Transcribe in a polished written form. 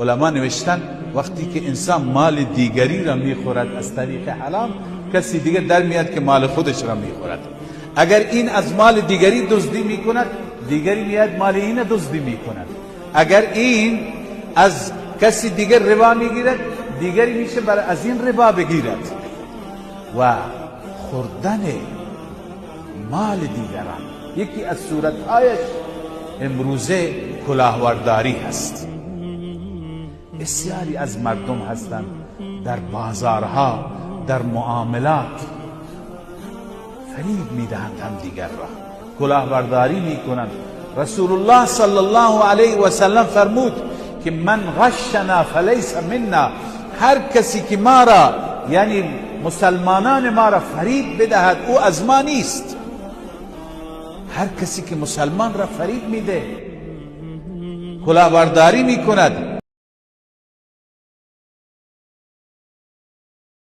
علما نوشتن وقتی که انسان مال دیگری را میخورد از طریق حرام، کسی دیگر در میاد که مال خودش را میخورد. اگر این از مال دیگری دزدی میکند، دیگری میاد مال این دزدی میکند. اگر این از کسی دیگر ربا میگیرد، دیگری میشه برای از این ربا بگیرد. و خوردن مال دیگران یکی از صورتهایش امروزه کلاهبرداری هست. بسیاری از مردم هستند در بازارها، در معاملات فریب میدهند هم دیگر را، کلاهبرداری میکنند. رسول الله صلی الله علیه و سلم فرمود که من غشنا فلیس منا، هر کسی که ما را یعنی مسلمانان ما را فریب بدهد او از ما نیست. هر کسی که مسلمان را فریب میده، کلاهبرداری میکند،